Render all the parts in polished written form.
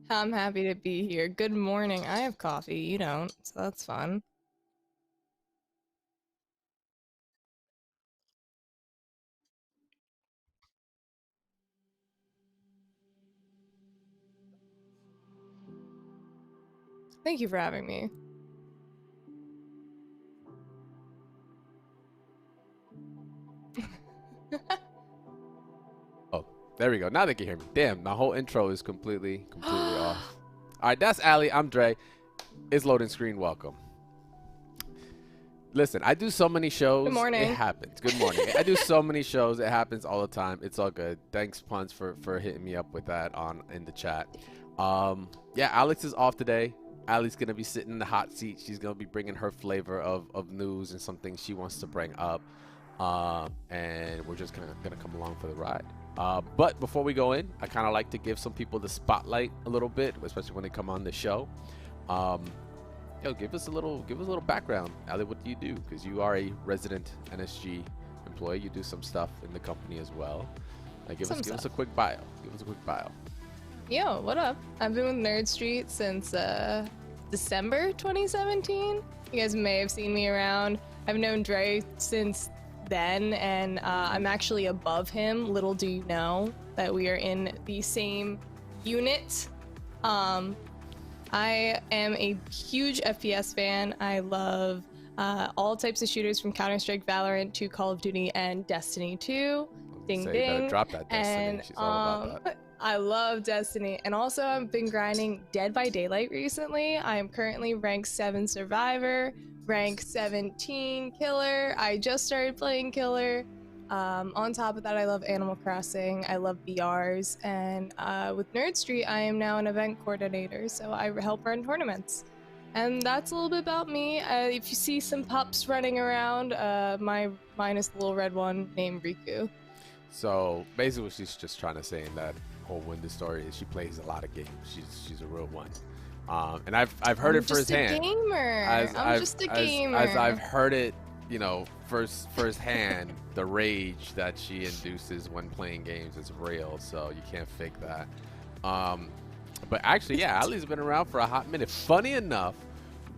I'm happy to be here. Good morning. I have coffee. You don't, so that's fun. Thank you for having me. Oh, there we go. Now they can hear me. Damn, my whole intro is completely off. All right, that's Ali. I'm Dre. It's loading screen. Welcome. Listen, I do so many shows. Good It morning. happens. Good morning. I do so many shows. It happens all the time. It's all good. Thanks, Punch, for hitting me up with that on in the chat. Yeah, Alex is off today. Ali's gonna be sitting in the hot seat. She's gonna be bringing her flavor of news and some things she wants to bring up. And we're just gonna come along for the ride. But before we go in, I kind of like to give some people the spotlight a little bit, especially when they come on the show. Um, give us a little background. Ali, what do you do? Because you are a resident NSG employee. You do some stuff in the company as well. Give us a quick bio. Give us a quick bio. Yo, what up? I've been with Nerd Street since December 2017. You guys may have seen me around. I've known Dre since then, and I'm actually above him. Little do you know that we are in the same unit. I am a huge FPS fan. I love all types of shooters from Counter-Strike, Valorant to Call of Duty and Destiny 2. Ding ding. You better drop that Destiny. And She's all about that. I love Destiny. And also I've been grinding Dead by Daylight recently. I am currently rank 7 Survivor, rank 17 Killer. I just started playing Killer. On top of that, I love Animal Crossing. I love VRs. And with Nerd Street, I am now an event coordinator, so I help run tournaments. And that's a little bit about me. If you see some pups running around, mine is the little red one named Riku. So basically what she's just trying to say in that whole Windows story is she plays a lot of games. She's a real one. And I've heard it firsthand. I'm just a gamer. As I've heard it, firsthand, the rage that she induces when playing games is real, so you can't fake that. But actually, yeah, Ali's been around for a hot minute. Funny enough,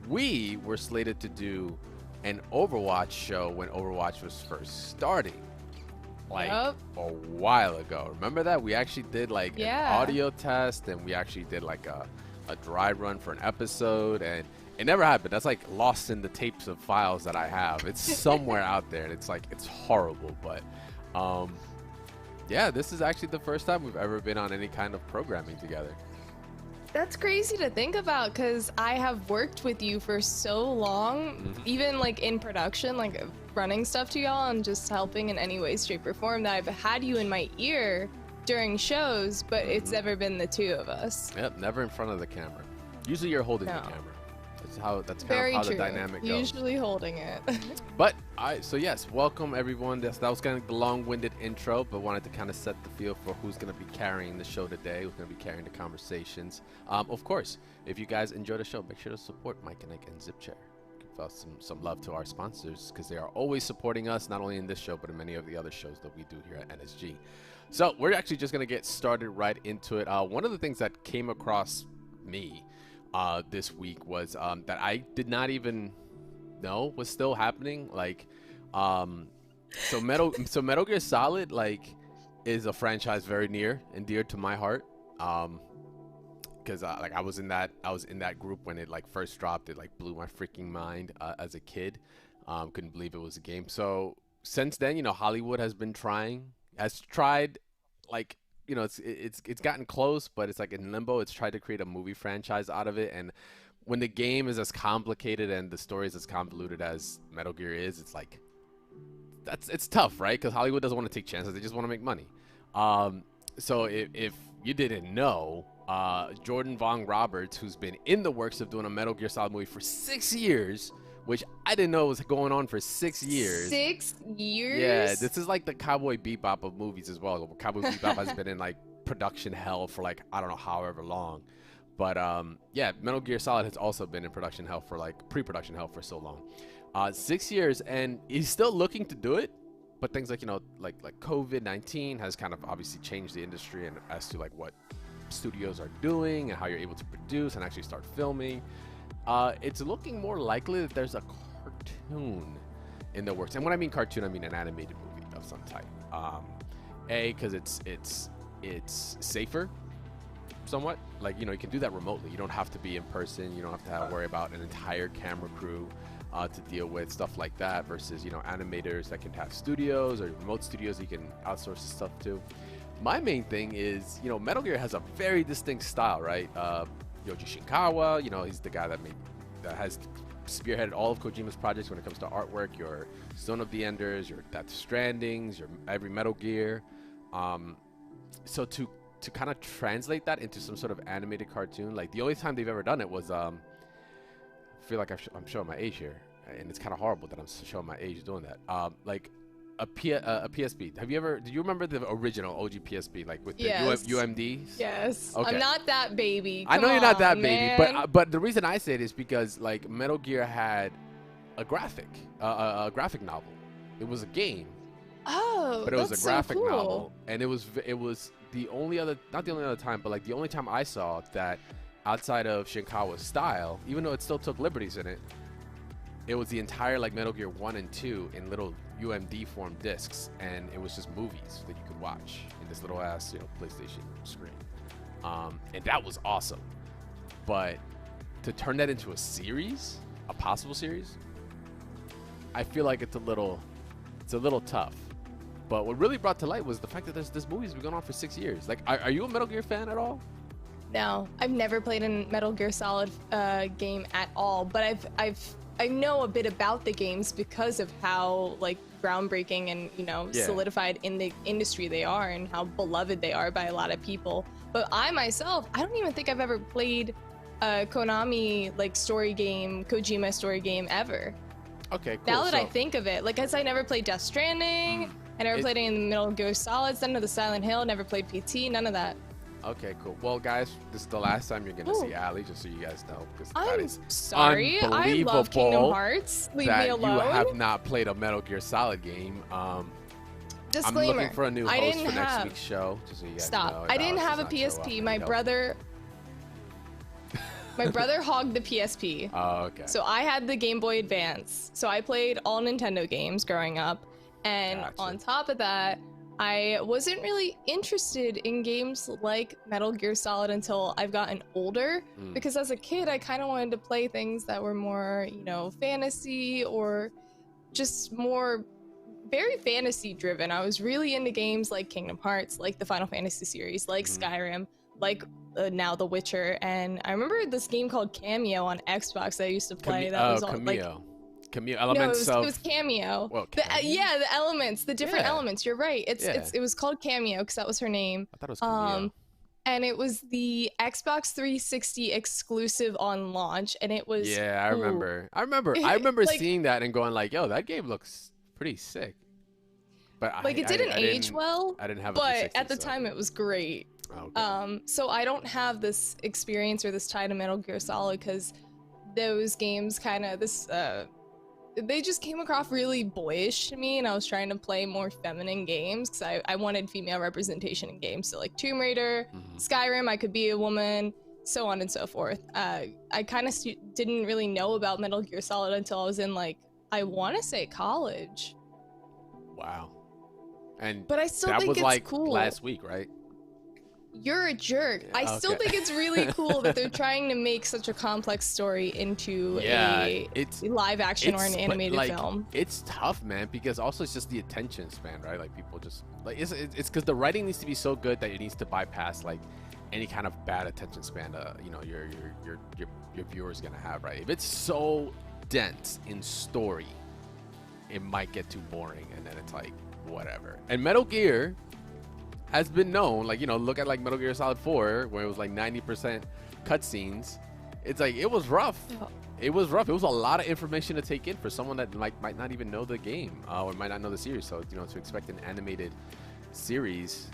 we were slated to do an Overwatch show when Overwatch was first starting. A while ago. Remember that? We actually did an audio test, and we actually did a dry run for an episode, and it never happened. That's lost in the tapes of files that I have. It's somewhere out there, and it's horrible. But yeah, this is actually the first time we've ever been on any kind of programming together. That's crazy to think about, because I have worked with you for so long, even in production, running stuff to y'all and just helping in any way, shape, or form, that I've had you in my ear during shows, but it's never been the two of us. Yep, never in front of the camera. Usually you're holding the camera. That's kind of how the dynamic goes. Usually holding it. But so yes, welcome everyone. That was kind of the long-winded intro, but wanted to kind of set the feel for who's going to be carrying the show today, who's going to be carrying the conversations. Of course, if you guys enjoy the show, make sure to support Mike and Ike and ZipChair. Give us some love to our sponsors, because they are always supporting us, not only in this show, but in many of the other shows that we do here at NSG. So we're actually just going to get started right into it. One of the things that came across me this week was that I did not even know was still happening. So Metal Gear Solid is a franchise very near and dear to my heart. Because I was in that group when it first dropped. It blew my freaking mind as a kid. Couldn't believe it was a game. So since then, Hollywood has tried it's gotten close, but it's in limbo. It's tried to create a movie franchise out of it, and when the game is as complicated and the story is as convoluted as Metal Gear is, it's tough, right? Because Hollywood doesn't want to take chances; they just want to make money. So if you didn't know, Jordan Von Roberts, who's been in the works of doing a Metal Gear Solid movie for 6 years, which I didn't know was going on for 6 years. 6 years? Yeah, this is the Cowboy Bebop of movies as well. Cowboy Bebop has been in production hell for I don't know however long. But yeah, Metal Gear Solid has also been in production hell for pre-production hell for so long. 6 years, and he's still looking to do it. But things like COVID-19 has kind of obviously changed the industry and as to what studios are doing and how you're able to produce and actually start filming. It's looking more likely that there's a cartoon in the works. And when I mean cartoon, I mean an animated movie of some type. Because it's safer somewhat. Like, you know, you can do that remotely. You don't have to be in person. You don't have to worry about an entire camera crew to deal with, stuff like that, versus, you know, animators that can have studios or remote studios you can outsource stuff to. My main thing is, you know, Metal Gear has a very distinct style, right? Yoji Shinkawa, you know, he's the guy that has spearheaded all of Kojima's projects when it comes to artwork, your Zone of the Enders, your Death Strandings, your every Metal Gear. So to kind of translate that into some sort of animated cartoon, like the only time they've ever done it was I feel like I'm showing my age here, and it's kind of horrible that I'm showing my age doing that. Like a PSP. Do you remember the original OG PSP, like with the UMDs? Yes. Okay. I'm not that baby. I know you're not that man. baby, but the reason I say it is because like Metal Gear had a graphic novel. It was a game. Oh, but it was a graphic so cool. novel, and it was the only other, not the only other time, but like the only time I saw that outside of Shinkawa's style, even though it still took liberties in it, it was the entire like Metal Gear 1 and 2 in little UMD form discs, and it was just movies that you could watch in this little ass, you know, PlayStation screen. And that was awesome. But to turn that into a series, a possible series, I feel like it's a little tough. But what really brought to light was the fact that this movie's been going on for 6 years. Like, are you a Metal Gear fan at all? No, I've never played a Metal Gear Solid game at all. But I know a bit about the games because of how like groundbreaking and, you know, solidified in the industry they are, and how beloved they are by a lot of people. But I myself, I don't even think I've ever played a Konami like story game, Kojima story game ever. Okay, cool. Now that I think of it, like, as I never played Death Stranding, I never played any of the Metal Gear Solids, none of the Silent Hill, never played PT, none of that. Okay, cool. Well, guys, this is the last time you're gonna see Allie, just so you guys know. I'm sorry. I love Kingdom Hearts. Leave me alone. You have not played a Metal Gear Solid game. Disclaimer. I'm looking for a new host for next week's show, just so you guys know. I didn't have a PSP. My brother hogged the PSP. Oh, okay. So I had the Game Boy Advance. So I played all Nintendo games growing up. And on top of that, I wasn't really interested in games like Metal Gear Solid until I've gotten older. Because as a kid, I kind of wanted to play things that were more, you know, fantasy, or just more very fantasy driven. I was really into games like Kingdom Hearts, like the Final Fantasy series, like Skyrim, like now The Witcher. And I remember this game called Cameo on Xbox that I used to play. That was all, like, Cameo elements. No, it was Cameo. Well, the elements, the different elements. You're right. It was called Cameo because that was her name. I thought it was Cameo. And it was the Xbox 360 exclusive on launch, and it was. Yeah, I remember. I remember like, seeing that and going like, "Yo, that game looks pretty sick." But like, it didn't age well. I didn't have. But at the time, it was great. Okay. So I don't have this experience or this tie to Metal Gear Solid because those games kind of they just came across really boyish to me, and I was trying to play more feminine games because I wanted female representation in games. So like Tomb Raider, Skyrim, I could be a woman, so on and so forth. I kind of didn't really know about Metal Gear Solid until I was in, like, I want to say college. Wow. But I still think it's like cool. Last week, right? You're a jerk. I still think it's really cool that they're trying to make such a complex story into a live action or an animated film. It's tough, man, because also it's just the attention span, right? Like, people just like it's because the writing needs to be so good that it needs to bypass like any kind of bad attention span you know, your viewer's gonna have, right? If it's so dense in story, it might get too boring, and then it's like whatever. And Metal Gear has been known, like, you know, look at like Metal Gear Solid 4, where it was like 90% cutscenes. It's like, it was rough. It was rough. It was a lot of information to take in for someone that might not even know the game or might not know the series. So, you know, to expect an animated series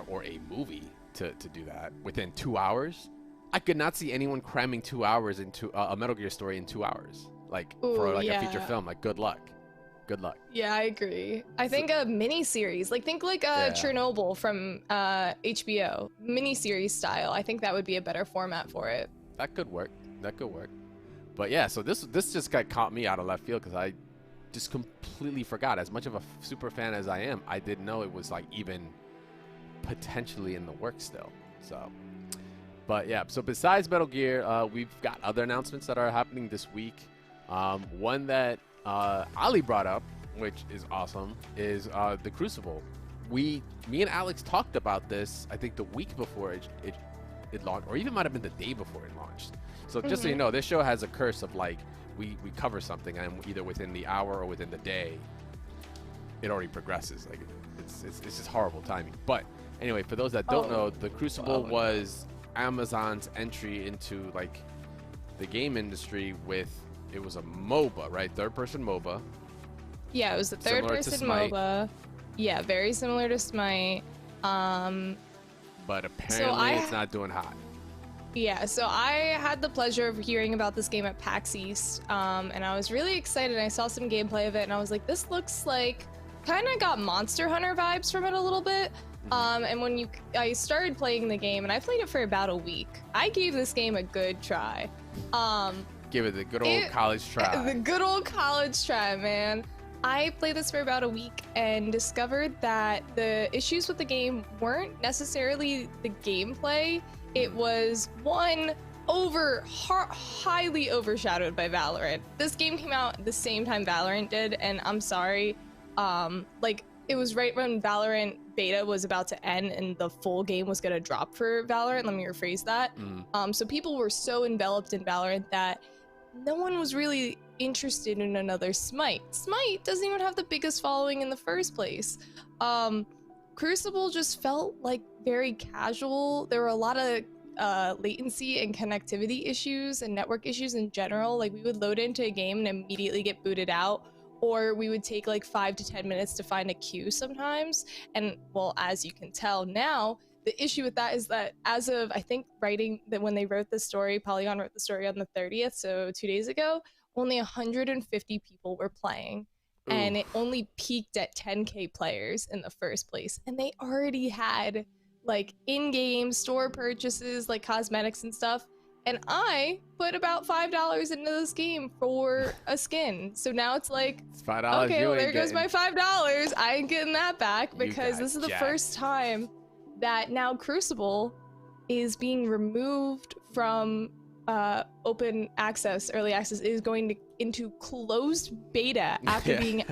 or a movie to do that within 2 hours, I could not see anyone cramming 2 hours into a Metal Gear story in 2 hours. Like, for like a feature film. Like, good luck. Good luck. Yeah, I agree. I think a mini-series, think like Chernobyl from HBO, mini-series style. I think that would be a better format for it. That could work. That could work. But yeah, so this just caught me out of left field because I just completely forgot. As much of a super fan as I am, I didn't know it was like even potentially in the works still. So, but yeah, so besides Metal Gear, we've got other announcements that are happening this week. One that Ali brought up, which is awesome, is the Crucible. Me and Alex talked about this, I think the week before it launched, or even might have been the day before it launched. So just so you know, this show has a curse of like, we cover something and either within the hour or within the day, it already progresses. Like it's just horrible timing. But anyway, for those that don't know, the Crucible was Amazon's entry into like the game industry with, it was a MOBA, right? Third-person MOBA. Yeah, it was a third-person MOBA. Yeah, very similar to Smite. But apparently it's not doing hot. Yeah, so I had the pleasure of hearing about this game at PAX East, and I was really excited. I saw some gameplay of it, and I was like, this looks like, kind of got Monster Hunter vibes from it a little bit. And when I started playing the game, and I played it for about a week, I gave this game a good try. Give it the good old college try. The good old college try, man. I played this for about a week and discovered that the issues with the game weren't necessarily the gameplay. It was one highly overshadowed by Valorant. This game came out at the same time Valorant did, and I'm sorry, it was right when Valorant beta was about to end and the full game was gonna drop for Valorant. Let me rephrase that. So people were so enveloped in Valorant that no one was really interested in another Smite. Smite doesn't even have the biggest following in the first place. Crucible just felt like very casual. There were a lot of latency and connectivity issues and network issues in general. Like, we would load into a game and immediately get booted out, or we would take like 5 to 10 minutes to find a queue sometimes. And well, as you can tell now, the issue with that is that as of, I think, when they wrote the story, Polygon wrote the story on the 30th, so 2 days ago, only 150 people were playing. Ooh. And it only peaked at 10K players in the first place. And they already had like in-game store purchases, like cosmetics and stuff. And I put about $5 into this game for a skin. So now it's like, it's $5. Okay, well, there goes my $5. I ain't getting that back, because this is the first time that now Crucible is being removed from open access, early access. Is going into closed beta after being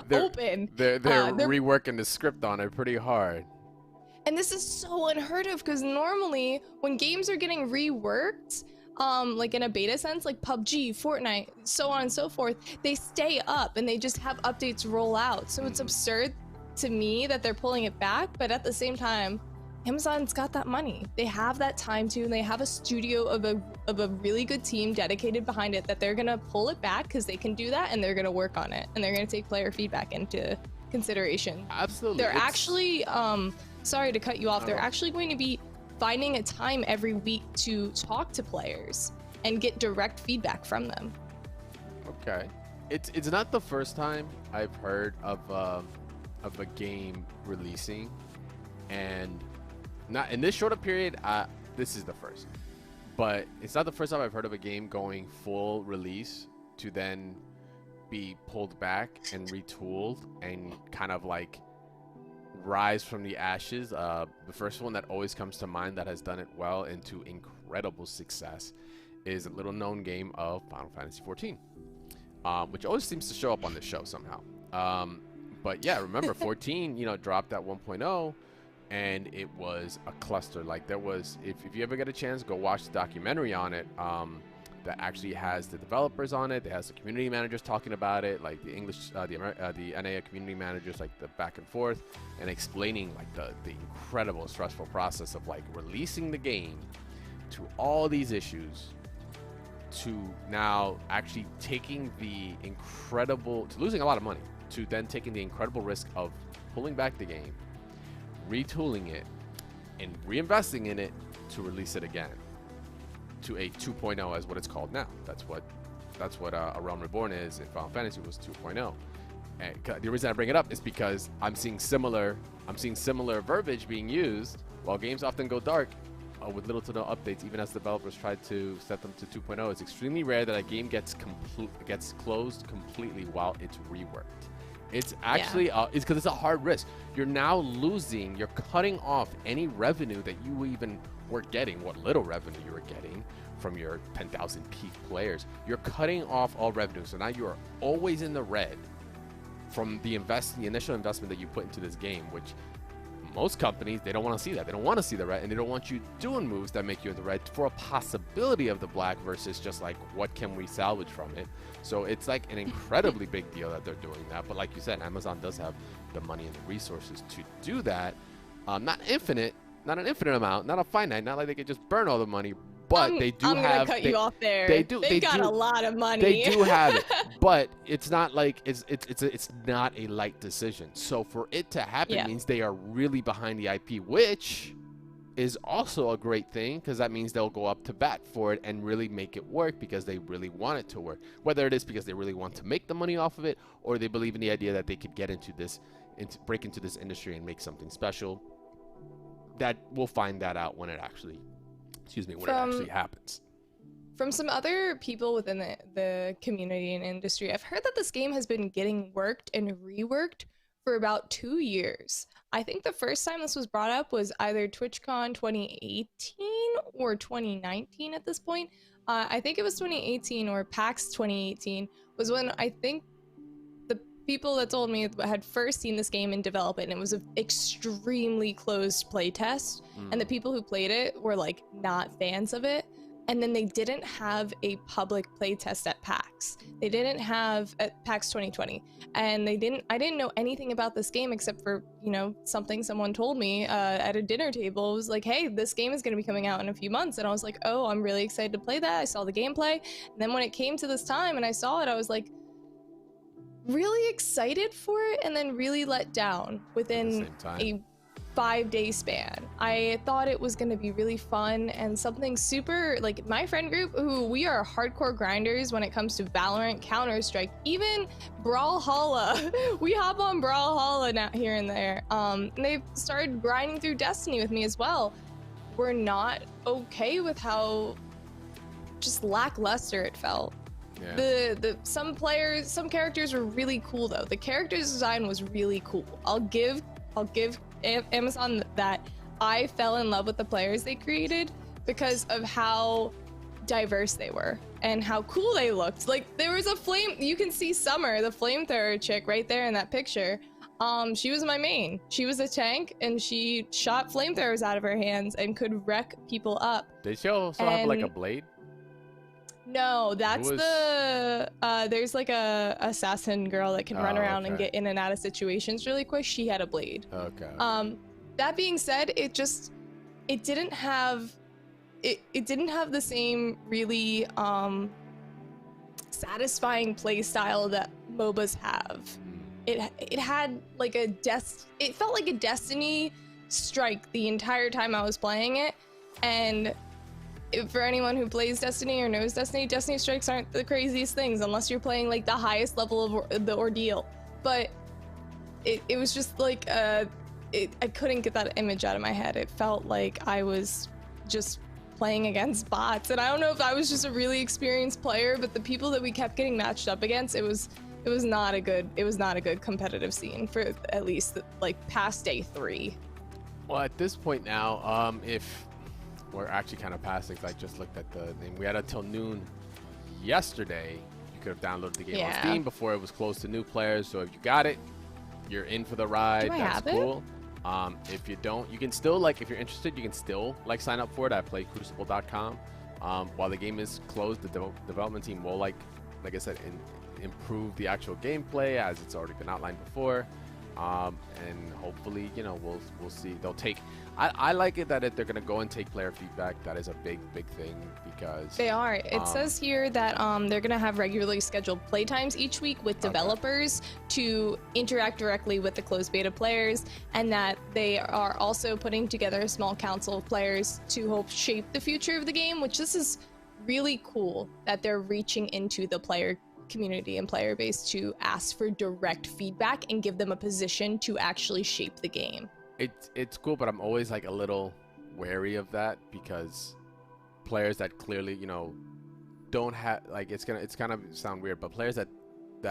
open. They're reworking the script on it pretty hard. And this is so unheard of, because normally when games are getting reworked, like in a beta sense, like PUBG, Fortnite, so on and so forth, they stay up and they just have updates roll out. So it's absurd to me that they're pulling it back, but at the same time, Amazon's got that money. They have that time to, and they have a studio of a really good team dedicated behind it, that they're gonna pull it back because they can do that, and they're gonna work on it, and they're gonna take player feedback into consideration. Absolutely. They're actually, sorry to cut you off, they're actually going to be finding a time every week to talk to players and get direct feedback from them. Okay. It's not the first time I've heard of a game releasing, and not in this shorter period, this is the first, but it's not the first time I've heard of a game going full release to then be pulled back and retooled and kind of like rise from the ashes. The first one that always comes to mind that has done it well into incredible success is a little known game of Final Fantasy 14, which always seems to show up on this show somehow. But yeah, remember 14, dropped at 1.0, and it was a cluster. Like, there was, if you ever get a chance, go watch the documentary on it. That actually has the developers on it. It has the community managers talking about it, like the English, the NA community managers, like the back and forth, and explaining like the incredible stressful process of like releasing the game to all these issues, to now actually taking the incredible, to losing a lot of money, to then taking the incredible risk of pulling back the game, retooling it, and reinvesting in it to release it again to a 2.0 as what it's called now. That's what A Realm Reborn is, and Final Fantasy was 2.0. And the reason I bring it up is because I'm seeing similar verbiage being used. While games often go dark with little to no updates, even as developers try to set them to 2.0, it's extremely rare that a game gets closed completely while it's reworked. It's actually it's because it's a hard risk. You're now losing, you're cutting off any revenue that you even were getting, what little revenue you were getting from your 10,000 peak players. You're cutting off all revenue, so now you are always in the red from the initial investment that you put into this game, which most companies, they don't want to see that. They don't want to see the red, and they don't want you doing moves that make you in the red for a possibility of the black versus just like, what can we salvage from it? So it's like an incredibly big deal that they're doing that. But like you said, Amazon does have the money and the resources to do that. Not an infinite amount, not a finite, not like they could just burn all the money. But they do I'm gonna cut you off there. They got a lot of money. They do have it, but it's not like it's not a light decision. So for it to happen means they are really behind the IP, which is also a great thing, because that means they'll go up to bat for it and really make it work because they really want it to work. Whether it is because they really want to make the money off of it, or they believe in the idea that they could get break into this industry and make something special. That we'll find that out when it actually. When it actually happens. From some other people within the community and industry, I've heard that this game has been getting worked and reworked for about 2 years. I think the first time this was brought up was either TwitchCon 2018 or 2019 at this point. I think it was 2018 or PAX 2018 was when I think the people that told me had first seen this game and develop it, and it was an extremely closed playtest, and the people who played it were like not fans of it. And then they didn't have a public playtest at PAX. They didn't have at PAX 2020, and I didn't know anything about this game except for, something someone told me at a dinner table. It was like, hey, this game is going to be coming out in a few months, and I was like, oh, I'm really excited to play that. I saw the gameplay, and then when it came to this time and I saw it, I was like, really excited for it, and then really let down within a 5-day span. I thought it was going to be really fun and something super, like my friend group, who we are hardcore grinders when it comes to Valorant, Counter-Strike, even Brawlhalla. We hop on Brawlhalla now here and there. And they've started grinding through Destiny with me as well. We're not okay with how just lackluster it felt. Yeah. Some characters were really cool though. The character's design was really cool. I'll give Amazon that. I fell in love with the players they created because of how diverse they were and how cool they looked. Like there was a flame, you can see Summer, the flamethrower chick right there in that picture. She was my main. She was a tank and she shot flamethrowers out of her hands and could wreck people up. Did she also have like a blade? No, that's there's like a assassin girl that can run around and get in and out of situations really quick. She had a blade. Okay. That being said, it didn't have the same really satisfying play style that MOBAs have. It had like it felt like a Destiny strike the entire time I was playing it, and for anyone who plays Destiny or knows Destiny, Destiny strikes aren't the craziest things unless you're playing like the highest level of the ordeal. But it was just like I couldn't get that image out of my head. It felt like I was just playing against bots, and I don't know if I was just a really experienced player, but the people that we kept getting matched up against, it was not a good competitive scene for at least like past day 3. Well, at this point now, if we're actually kind of past things. I just looked at the thing. We had until noon yesterday. You could have downloaded the game on Steam before it was closed to new players. So if you got it, you're in for the ride. That's cool. If you don't, you can still, if you're interested, you can still sign up for it at playcrucible.com. While the game is closed, the development team will like I said, improve the actual gameplay as it's already been outlined before. And hopefully, we'll see. They'll take. I like it that they're gonna go and take player feedback. That is a big thing because they are. It says here that they're gonna have regularly scheduled playtimes each week with developers to interact directly with the closed beta players, and that they are also putting together a small council of players to help shape the future of the game. Which this is really cool that they're reaching into the player community and player base to ask for direct feedback and give them a position to actually shape the game. It's cool, but I'm always like a little wary of that, because players that clearly, you know, don't have, like, it's kind of sound weird, but players that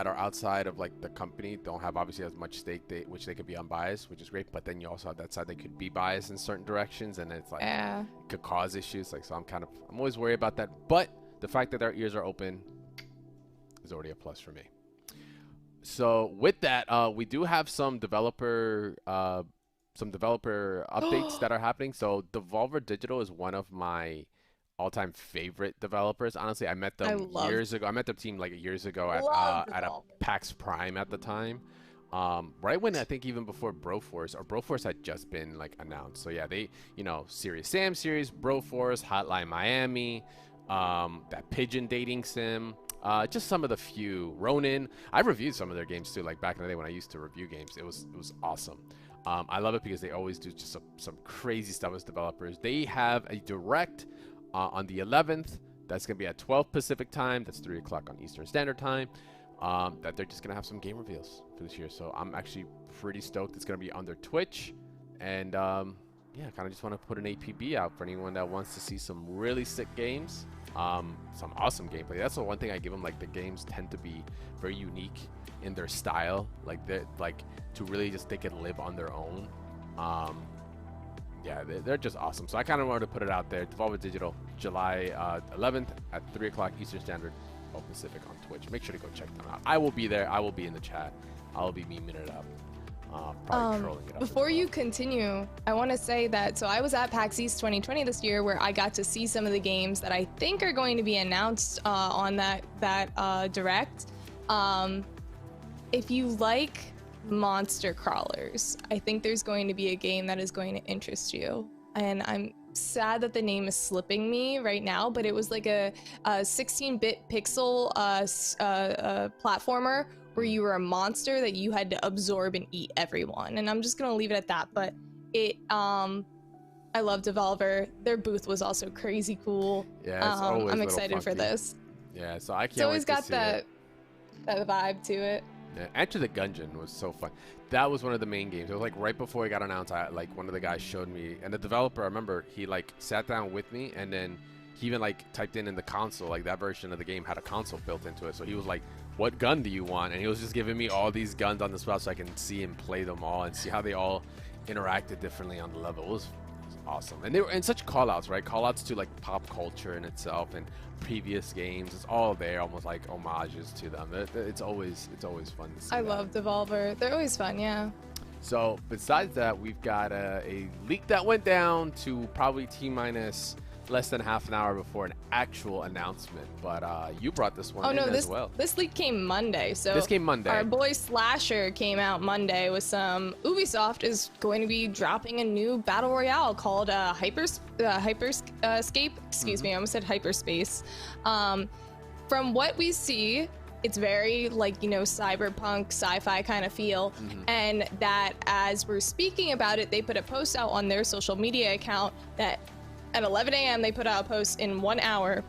are outside of like the company don't have obviously as much stake, which they could be unbiased, which is great, but then you also have that side they could be biased in certain directions, and it's like it could cause issues. Like, so I'm always worried about that, but the fact that their ears are open is already a plus for me. So with that, we do have some developer updates that are happening. So Devolver Digital is one of my all-time favorite developers. Honestly, I met them years ago. I met the team like years ago at a PAX Prime at the time. Right when, I think even before Broforce had just been like announced. So yeah, they, you know, Serious Sam series, Broforce, Hotline Miami, that pigeon dating sim, just some of the few. Ronin. I reviewed some of their games too, like back in the day when I used to review games. It was awesome. I love it because they always do just some crazy stuff as developers. They have a direct on the 11th. That's going to be at 12 Pacific time. That's 3 o'clock on Eastern Standard Time. That they're just going to have some game reveals for this year. So I'm actually pretty stoked. It's going to be on their Twitch. And yeah, kind of just want to put an APB out for anyone that wants to see some really sick games. Some awesome gameplay. That's the one thing I give them. Like, the games tend to be very unique in their style. Like, they're like, to really just, they can live on their own. Yeah, they're just awesome. So I kind of wanted to put it out there. Devolver Digital, July 11th at 3 o'clock Eastern Standard, 12 Pacific on Twitch. Make sure to go check them out. I will be there. I will be in the chat. I will be memeing it up. Probably trolling it up. Before you continue, I want to say that, so I was at PAX East 2020 this year, where I got to see some of the games that I think are going to be announced on that direct. If you like monster crawlers, I think there's going to be a game that is going to interest you, and I'm sad that the name is slipping me right now, but it was like a 16-bit pixel platformer where you were a monster that you had to absorb and eat everyone, and I'm just gonna leave it at that. But it I love Devolver. Their booth was also crazy cool. Yeah, it's always I'm excited funky for this. Yeah, so I can't It's always wait to got see that vibe to it. Yeah, Enter the Gungeon was so fun. That was one of the main games. It was like right before it got announced. Like one of the guys showed me, and the developer, I remember, he like sat down with me, and then he even like typed in the console, like that version of the game had a console built into it. So he was like, "What gun do you want?" And he was just giving me all these guns on the spot so I can see and play them all and see how they all interacted differently on the level. It was awesome. And they were in such call-outs, right? Call-outs to like pop culture in itself and previous games. It's all there, almost like homages to them. It's always fun to see. I love Devolver. They're always fun, yeah. So besides that, we've got a leak that went down to probably T-minus less than half an hour before an actual announcement. But you brought this one as well. This leak came Monday. So this came Monday. Our boy Slasher came out Monday with some. Ubisoft is going to be dropping a new battle royale called Hyperscape. Excuse me, I almost said Hyperspace. From what we see, it's very like, you know, cyberpunk sci-fi kind of feel. And that as we're speaking about it, they put a post out on their social media account that at 11 a.m. they put out a post in 1 hour.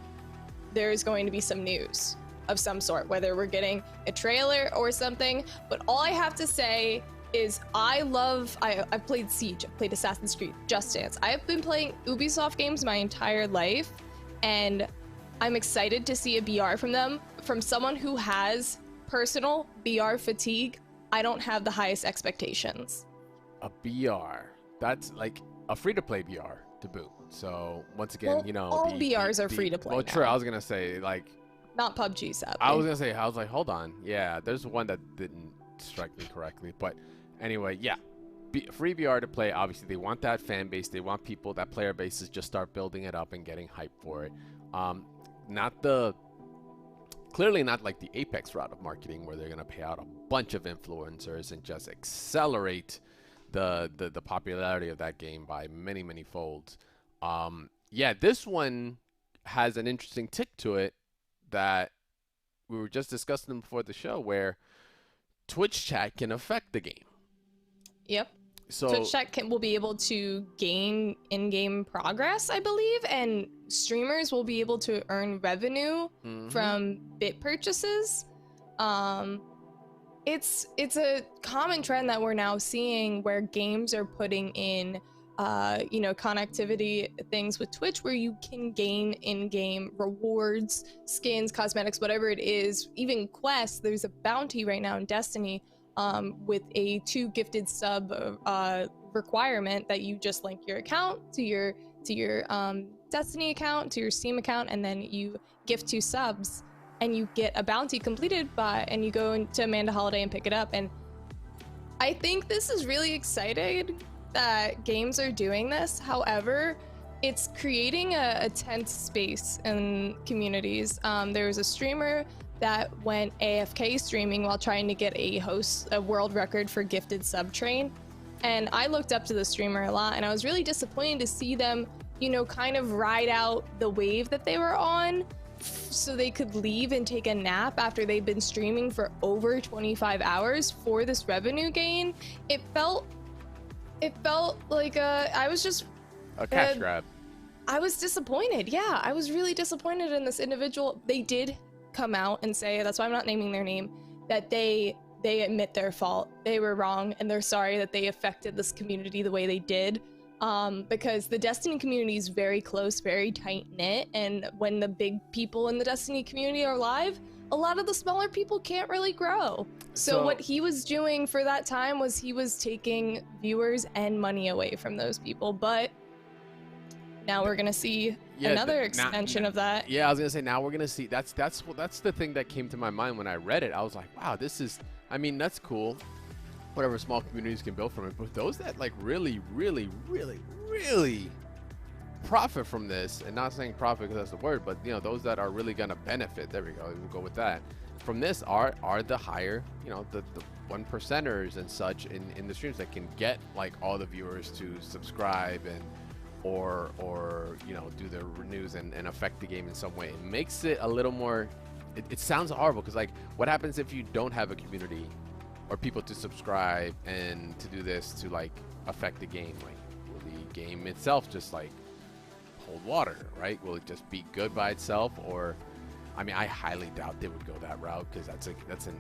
There's going to be some news of some sort, whether we're getting a trailer or something. But all I have to say is I've played Siege, I've played Assassin's Creed, Just Dance. I have been playing Ubisoft games my entire life, and I'm excited to see a BR from them. From someone who has personal BR fatigue, I don't have the highest expectations. A BR. That's like a free-to-play BR to boot. So once again, well, you know, all BRs are free to play. Well, true. I was gonna say, like, not PUBG, sadly. I was like, hold on, yeah, there's one that didn't strike me correctly, but anyway, yeah, free BR to play. Obviously, they want that fan base. They want people, that player bases, just start building it up and getting hype for it. Clearly not like the Apex route of marketing where they're gonna pay out a bunch of influencers and just accelerate the popularity of that game by many folds. Yeah, this one has an interesting tick to it that we were just discussing before the show, where Twitch chat can affect the game. Yep. So Twitch chat will be able to gain in-game progress, I believe, and streamers will be able to earn revenue from bit purchases. It's a common trend that we're now seeing where games are putting in connectivity things with Twitch where you can gain in-game rewards, skins, cosmetics, whatever it is, even quests. There's a bounty right now in Destiny with a 2 gifted sub requirement that you just link your account to your Destiny account, to your Steam account, and then you gift 2 subs and you get a bounty completed and you go into Amanda Holiday and pick it up. And I think this is really exciting that games are doing this. However, it's creating a tense space in communities. There was a streamer that went AFK streaming while trying to get a world record for gifted sub train. And I looked up to the streamer a lot, and I was really disappointed to see them, kind of ride out the wave that they were on so they could leave and take a nap after they'd been streaming for over 25 hours for this revenue gain. It felt like I was just a cash grab. I was disappointed. Yeah, I was really disappointed in this individual. They did come out and say, that's why I'm not naming their name, that they admit their fault. They were wrong, and they're sorry that they affected this community the way they did. Because the Destiny community is very close, very tight-knit, and when the big people in the Destiny community are live, a lot of the smaller people can't really grow. So what he was doing for that time was he was taking viewers and money away from those people. But now we're gonna see another extension of that. Yeah, I was gonna say, now we're gonna see. That's the thing that came to my mind when I read it. I was like, wow, that's cool. Whatever small communities can build from it, but those that like really profit from this, and not saying profit because that's the word, but those that are really gonna benefit, there we go, we'll go with that, from this are the higher, the 1%ers and such in the streams that can get like all the viewers to subscribe and or do the renews and affect the game in some way. It makes it a little more, it sounds horrible because like what happens if you don't have a community or people to subscribe and to do this to like affect the game? Like, will the game itself just like hold water, right? Will it just be good by itself? Or, I mean, I highly doubt they would go that route, because that's an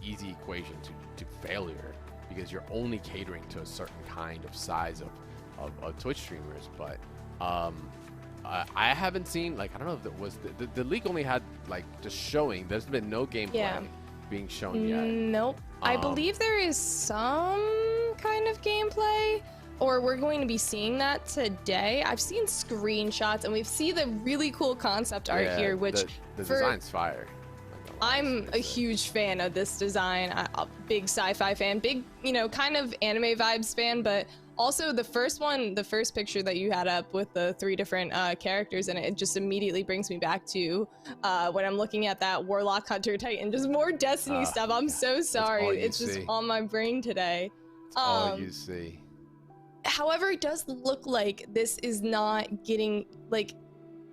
easy equation to failure, because you're only catering to a certain kind of size of Twitch streamers. But I haven't seen, like, I don't know if it was the league only had like just showing. There's been no gameplay being shown yet. Nope. I believe there is some kind of gameplay, or we're going to be seeing that today. I've seen screenshots, and we've seen the really cool concept art here, which the design's fire. I'm a huge fan of this design. A big sci-fi fan, big, kind of anime vibes fan, but also the first picture that you had up with the 3 different characters in it just immediately brings me back to when I'm looking at that Warlock Hunter Titan, just more Destiny stuff. I'm so sorry. It's just on my brain today. All you see. However, it does look like this is not getting, like,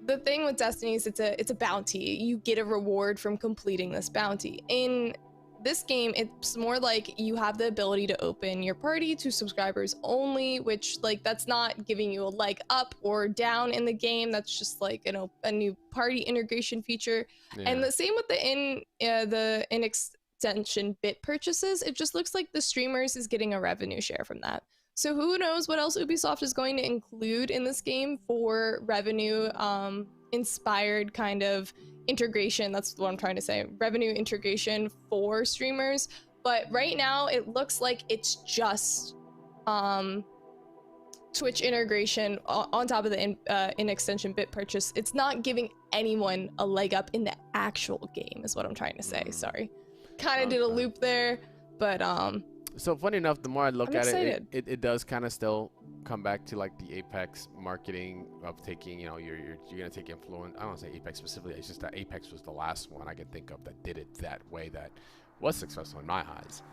the thing with Destiny is it's a bounty. You get a reward from completing this bounty. In this game, it's more like you have the ability to open your party to subscribers only, which, like, that's not giving you a leg up or down in the game. That's just like, a new party integration feature. Yeah. And the same with the in extension bit purchases. It just looks like the streamers is getting a revenue share from that. So who knows what else Ubisoft is going to include in this game for revenue inspired kind of integration. That's what I'm trying to say. Revenue integration for streamers. But right now it looks like it's just Twitch integration on top of the in extension bit purchase. It's not giving anyone a leg up in the actual game is what I'm trying to say. Sorry. Kind of did a loop there, but so funny enough, the more I look at it does kind of still come back to like the Apex marketing of taking, you're gonna take influence. I don't want to say Apex specifically. It's just that Apex was the last one I could think of that did it that way, that was successful in my eyes.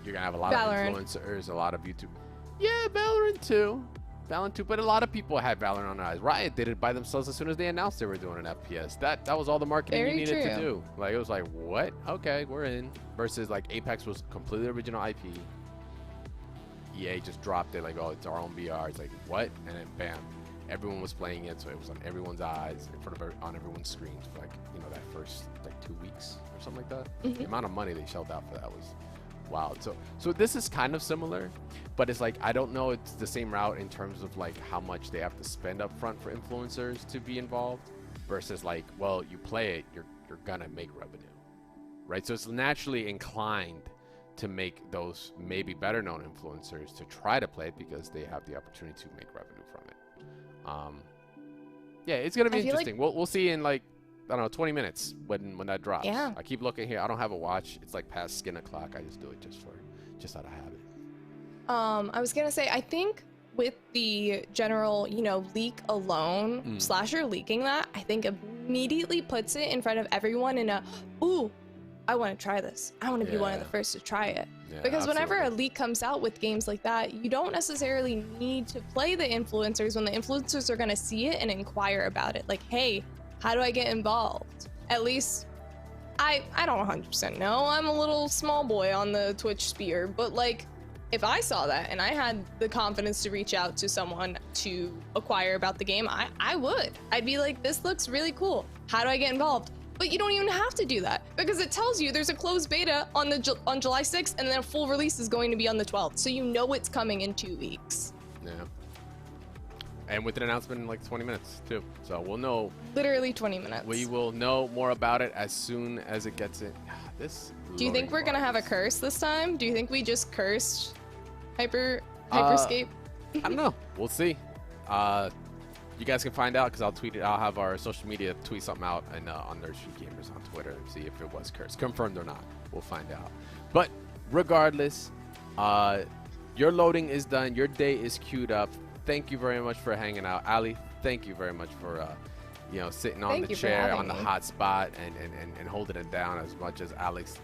You're gonna have a lot of influencers, a lot of YouTube. Yeah, Valorant too. But a lot of people had Valorant on their eyes. Riot did it by themselves as soon as they announced they were doing an FPS. That was all the marketing you needed to do. Like, it was like, what? Okay, we're in. Versus like Apex was completely original IP. EA just dropped it like, oh, it's our own VR. It's like, what? And then bam, everyone was playing it, so it was on everyone's eyes, in front of on everyone's screens for like, that first like 2 weeks or something like that. Mhm. The amount of money they shelled out for that was wild. So this is kind of similar, but it's like I don't know it's the same route in terms of like how much they have to spend up front for influencers to be involved versus like, well, you play it, you're gonna make revenue, right? So it's naturally inclined to make those maybe better known influencers to try to play it because they have the opportunity to make revenue from it. Yeah, it's gonna be interesting. We'll see in like, I don't know, 20 minutes when that drops. Yeah. I keep looking here. I don't have a watch. It's like past skin o'clock. I just do it just out of habit. I was gonna say, I think with the general, leak alone, Slasher leaking that, I think immediately puts it in front of everyone in ooh, I want to try this. I want to be one of the first to try it. Yeah, because whenever a leak comes out with games like that, you don't necessarily need to play the influencers when the influencers are gonna see it and inquire about it. Like, hey, how do I get involved? At least, I don't 100% know. I'm a little small boy on the Twitch sphere, but like, if I saw that and I had the confidence to reach out to someone to acquire about the game, I would. I'd be like, this looks really cool. How do I get involved? But you don't even have to do that because it tells you there's a closed beta on July 6th and then a full release is going to be on the 12th. So you know it's coming in 2 weeks. Yeah. And with an announcement in like 20 minutes too. So we'll know. Literally 20 minutes. We will know more about it as soon as it gets in. Do you think we're going to have a curse this time? Do you think we just cursed Hyperscape? I don't know. We'll see. You guys can find out because I'll tweet it. I'll have our social media tweet something out and on Nerd Street Gamers on Twitter and see if it was cursed. Confirmed or not. We'll find out. But regardless, your loading is done. Your day is queued up. Thank you very much for hanging out. Ali, thank you very much for sitting on the chair on the hot spot and holding it down as much as Alex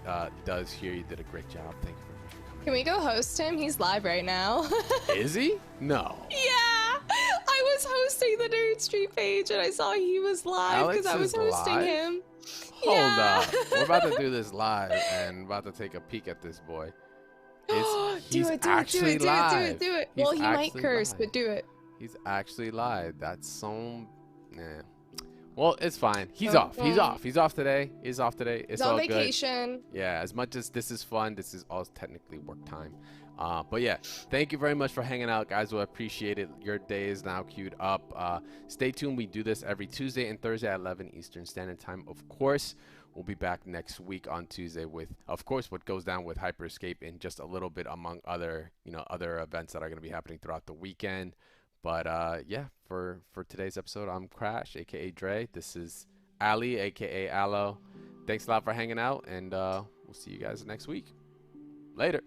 does here. You did a great job. Thank you very much for coming. Can we go host him? He's live right now. Is he? No. Yeah. I was hosting the Nerd Street page and I saw he was live because I was hosting him. Hold up. We're about to do this live and about to take a peek at this boy. Do it. Well, he might curse, but do it. He's actually live. That's so... Nah. Well, it's fine. He's off. He's off. He's off today. It's all on vacation. Good. Yeah, as much as this is fun, this is all technically work time. But yeah, thank you very much for hanging out, guys. We'll appreciate it. Your day is now queued up. Stay tuned. We do this every Tuesday and Thursday at 11 Eastern Standard Time. Of course, we'll be back next week on Tuesday with, of course, what goes down with Hyperscape in just a little bit among other, other events that are going to be happening throughout the weekend. But yeah, for today's episode, I'm Crash, aka Dre. This is Ali, aka Aloe. Thanks a lot for hanging out, and we'll see you guys next week. Later.